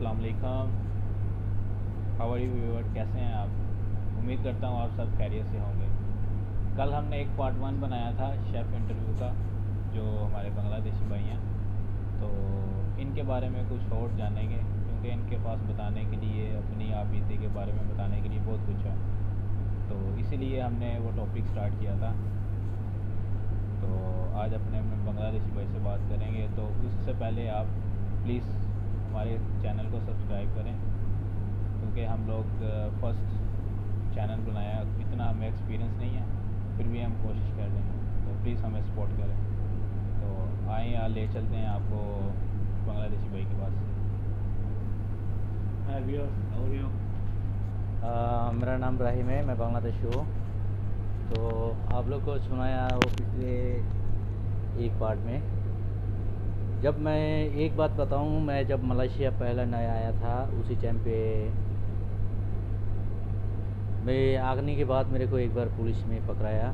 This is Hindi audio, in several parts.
अस्सलाम वालेकुम। हाउ आर यू व्यूअर, कैसे हैं आप? उम्मीद करता हूँ आप सब खैरियत से होंगे। कल हमने एक पार्ट वन बनाया था शेफ़ इंटरव्यू का, जो हमारे बांग्लादेशी भाई हैं। तो इनके बारे में कुछ और जानेंगे, क्योंकि इनके पास बताने के लिए, अपनी आपबीती के बारे में बताने के लिए बहुत कुछ है। तो इसीलिए हमने वो टॉपिक स्टार्ट किया था। तो आज अपने बांग्लादेशी भाई से बात करेंगे। तो उससे पहले आप प्लीज़ हमारे चैनल को सब्सक्राइब करें, क्योंकि हम लोग फर्स्ट चैनल बनाया, इतना हमें एक्सपीरियंस नहीं है, फिर भी हम कोशिश कर रहे हैं। तो प्लीज़ हमें सपोर्ट करें। तो आए यहाँ ले चलते हैं आपको बांग्लादेशी भाई के पास। Hi viewers, how are you? मेरा नाम राहिम है, मैं बांग्लादेशी हूँ। तो आप लोग को सुनाया वो पिछले एक पार्ट में। जब मैं एक बात बताऊँ, मैं जब मलेशिया पहला नया आया था, उसी टाइम पे मैं आगने के बाद मेरे को एक बार पुलिस में पकड़ाया।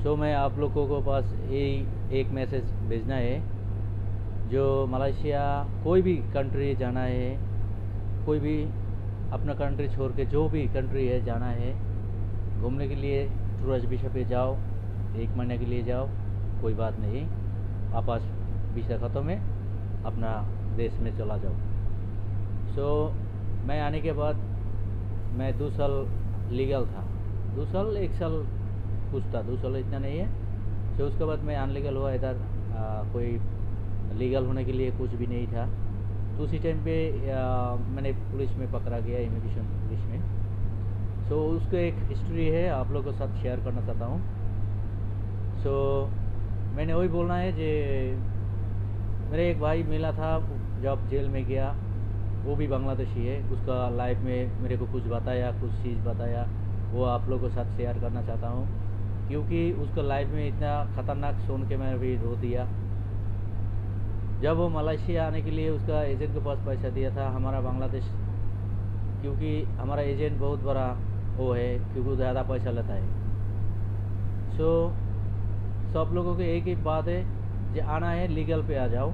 सो मैं आप लोगों को पास एक मैसेज भेजना है। जो मलेशिया कोई भी कंट्री जाना है, कोई भी अपना कंट्री छोड़ के जो भी कंट्री है जाना है घूमने के लिए, टूरिस्ट वीज़ा पे जाओ, 1 महीने के लिए जाओ, कोई बात नहीं, वापस वीज़ा ख़त्म है, अपना देश में चला जाओ। सो मैं आने के बाद मैं 2 साल लीगल था, 2 साल 1 साल कुछ था, 2 साल इतना नहीं है। सो उसके बाद मैं अनलीगल हुआ इधर, कोई लीगल होने के लिए कुछ भी नहीं था। तो उसी टाइम पे मैंने पुलिस में पकड़ा गया, इमिग्रेशन पुलिस में। सो उसका एक हिस्ट्री है, आप लोगों के साथ शेयर करना चाहता हूँ। सो मैंने वही बोलना है कि मेरे एक भाई मिला था जब जेल में गया, वो भी बांग्लादेशी है। उसका लाइफ में मेरे को कुछ बताया, कुछ चीज़ बताया, वो आप लोगों के साथ शेयर करना चाहता हूँ, क्योंकि उसका लाइफ में इतना ख़तरनाक सुन के मैं भी रो दिया। जब वो मलेशिया आने के लिए उसका एजेंट के पास पैसा दिया था, हमारा बांग्लादेश, क्योंकि हमारा एजेंट बहुत बड़ा वो है, क्योंकि ज़्यादा पैसा लेता है। सो सब लोगों की एक ही बात है, जो आना है लीगल पे आ जाओ,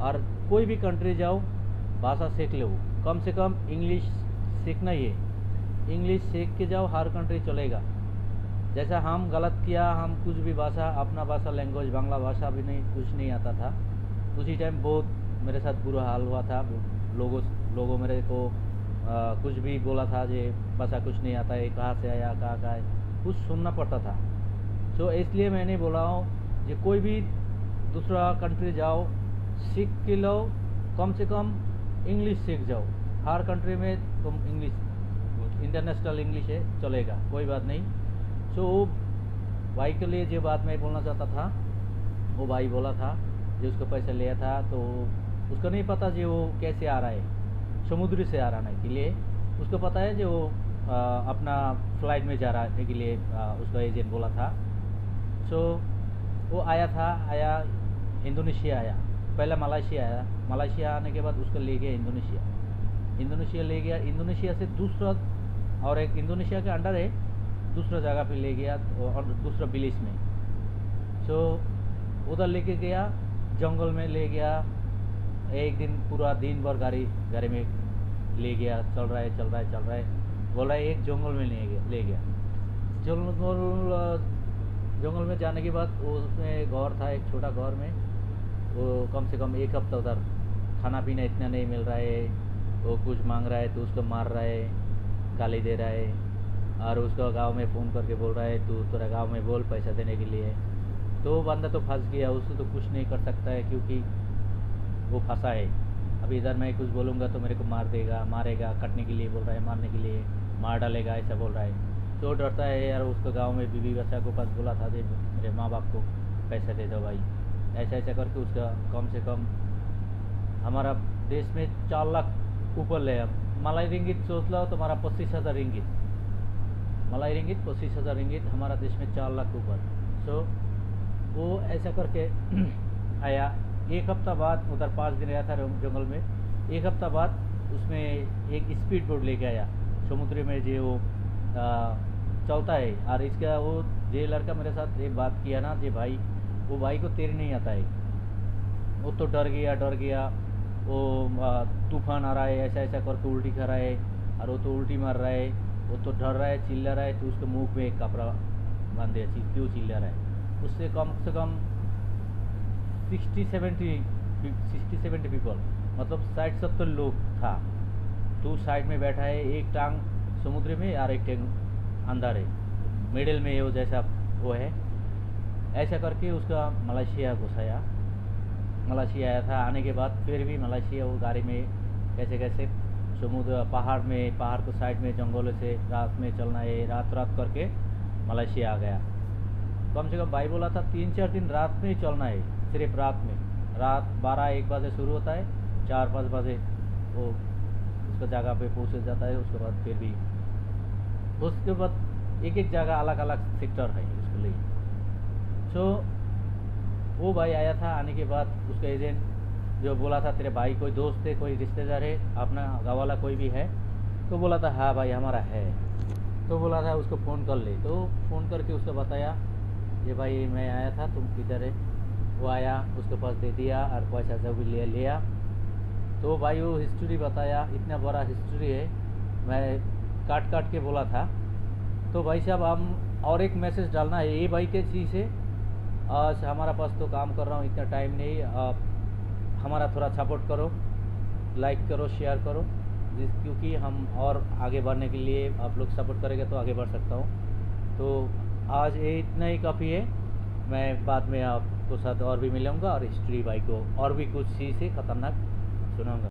और कोई भी कंट्री जाओ भाषा सीख लो, कम से कम इंग्लिश सीखना ही है। इंग्लिश सीख के जाओ, हर कंट्री चलेगा। जैसा हम गलत किया, हम कुछ भी भाषा, अपना भाषा, लैंग्वेज, बांग्ला भाषा भी नहीं, कुछ नहीं आता था। उसी टाइम बहुत मेरे साथ बुरा हाल हुआ था। लोगों मेरे को कुछ भी बोला था, जे भाषा कुछ नहीं आता है, कहाँ से आया, कहाँ का है, कुछ सुनना पड़ता था। सो इसलिए मैंने बोला हूँ, जे कोई भी दूसरा कंट्री जाओ, सीख के लो, कम से कम इंग्लिश सीख जाओ। हर कंट्री में तुम इंग्लिश, इंटरनेशनल इंग्लिश है, चलेगा, कोई बात नहीं। सो भाई के लिए जो बात मैं बोलना चाहता था, वो भाई बोला था जो उसको पैसा लिया था, तो उसको नहीं पता जो वो कैसे आ रहा है, समुद्री से आ रहा है के लिए। उसको पता है जो अपना फ्लाइट में जा रहा है के लिए, उसका एजेंट बोला था। सो वो आया इंडोनेशिया आया, पहले मलेशिया आया। मलेशिया आने के बाद उसको ले गया इंडोनेशिया ले गया। इंडोनेशिया से दूसरा, और एक इंडोनेशिया के अंडर है, दूसरा जगह पे ले गया, और दूसरा विलेज में। सो उधर लेके गया, जंगल में ले गया। एक दिन पूरा दिन भर गाड़ी में ले गया, चल रहा है, बोल रहा है एक जंगल में ले गया। जंगल में जाने के बाद उसमें घर था, एक छोटा घर में। वो कम से कम 1 हफ्ता उधर, खाना पीना इतना नहीं मिल रहा है। वो कुछ मांग रहा है तो उसको मार रहा है, गाली दे रहा है, और उसको गांव में फ़ोन करके बोल रहा है तू तेरा गांव में बोल पैसा देने के लिए। तो वो बंदा तो फंस गया, उससे तो कुछ नहीं कर सकता है, क्योंकि वो फंसा है। अभी इधर मैं कुछ बोलूँगा तो मेरे को मारेगा, कटने के लिए बोल रहा है, मारने के लिए, मार डालेगा, ऐसा बोल रहा है। तो डरता है यार। उसको गांव में बीवी बच्चा को पास बोला था, दे मेरे माँ बाप को पैसा दे दो भाई, ऐसा करके उसका कम से कम हमारा देश में 4 लाख ऊपर ले। मलाई रिंगित सोच लो, तुम्हारा 25,000 रिंगित, मलाई रिंगित 25,000 रिंगित, हमारा देश में 4 लाख ऊपर। सो वो ऐसा करके आया। 1 हफ्ता बाद, उधर 5 दिन रहा था जंगल में। 1 हफ्ता बाद उसमें एक स्पीड बोट लेके आया, समुद्र में जो वो चलता है। और इसका वो जे लड़का मेरे साथ ये बात किया ना, जे भाई, वो भाई को तैर नहीं आता है। वो तो डर गया, वो तूफान आ रहा है, ऐसा ऐसा करके उल्टी कर रहा है, और वो तो उल्टी मार रहा है, वो तो डर रहा है, चिल्ला रहा है, तो उसके मुंह में एक कपड़ा बांध दिया, क्यों चिल्ला रहा है। उससे कम से कम 60-70 पीपल, मतलब 60-70 लोग था। तो साइड में बैठा है, एक टांग समुद्र में और एक टांग अंदर है, मिडिल में वो जैसा वो है। ऐसा करके उसका मलेशिया घुसाया, मलेशिया आया था। आने के बाद फिर भी मलेशिया वो गाड़ी में कैसे कैसे समुद्र पहाड़ में, पहाड़ को साइड में जंगलों से रात में चलना है, रात रात करके मलेशिया आ गया। कम से कम भाई बोला था 3-4 दिन रात में ही चलना है, सिर्फ रात में। रात 12-1 बजे शुरू होता है, 4-5 बजे वो उसका जगह पे पहुँच जाता है। उसके बाद फिर भी उसके बाद एक एक जगह अलग अलग सेक्टर है उसके लिए। सो वो भाई आया था। आने के बाद उसका एजेंट जो बोला था तेरे भाई कोई दोस्त है, कोई रिश्तेदार है, अपना गाँव वाला कोई भी है, तो बोला था हाँ भाई हमारा है। तो बोला था उसको फ़ोन कर ले। तो फ़ोन करके उसको बताया ये भाई मैं आया था, तुम किधर है। वो आया, उसके पास दे दिया और पैसा सब भी ले लिया। तो भाई वो हिस्ट्री बताया, इतना बड़ा हिस्ट्री है, मैं काट काट के बोला था। तो भाई साहब हम और एक मैसेज डालना है, ये भाई के चीज़ है, आज हमारा पास तो काम कर रहा हूँ, इतना टाइम नहीं, आप हमारा थोड़ा सपोर्ट करो, लाइक करो, शेयर करो, क्योंकि हम और आगे बढ़ने के लिए आप लोग सपोर्ट करेंगे तो आगे बढ़ सकता हूँ। तो आज ये इतना ही काफ़ी है। मैं बाद में आपको साथ और भी मिलूँगा और हिस्ट्री भाई को और भी कुछ चीज़ से ख़तरनाक सुनाऊँगा।